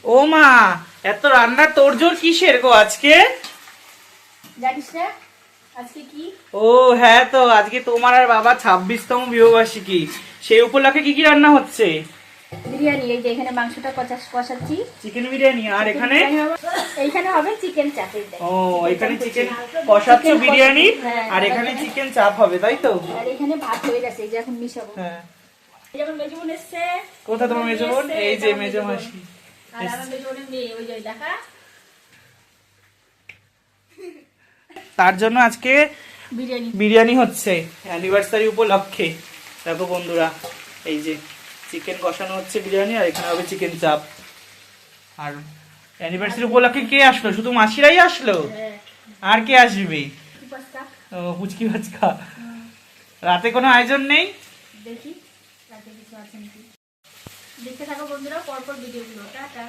ও মা, এত রান্নার তোড়জোড় কিসের গো আজকে? জানিস না আজকে কি? ও হ্যাঁ, তো আজকে তোমার আর বাবা 26তম বিবাহবার্ষিকী। সেই উপলক্ষে কি কি রান্না হচ্ছে? বিরিয়ানি। এই যে এখানে মাংসটা কষাচ্ছি, চিকেন বিরিয়ানি। আর এখানে এইখানে হবে চিকেন চাপ। ও, এখানে চিকেন কষাচ্ছ বিরিয়ানি, আর এখানে চিকেন চাপ হবে, তাই তো? আর এখানে ভাত হয়ে গেছে, এই যে এখন মিশাবো। হ্যাঁ। যেমন মেজো বোন এসছে। কোথায় তোমার মেজো বোন? এই যে মেজো মাসি। আর আমার মেজো বোনের মেয়ে, ওই যে দেখা। তার জন্য আজকে বিরিয়ানি হচ্ছে অ্যানিভার্সারি উপলক্ষে। দেখো বন্ধুরা, এই যে চিকেন কষানো হচ্ছে বিরিয়ানি, আর এখানে হবে চিকেন চাপ। আর অ্যানিভার্সারি উপলক্ষে কে আসলো? শুধু মাসিরাই আসলো? আর কে আসবে? ও, পুচকি বাচ্চা। রাতে কোনো আয়োজন নেই? দেখি রাতে কিছু আছে নাকি। দেখতে থাকো বন্ধুরা, পরপর ভিডিওগুলো। টাটা।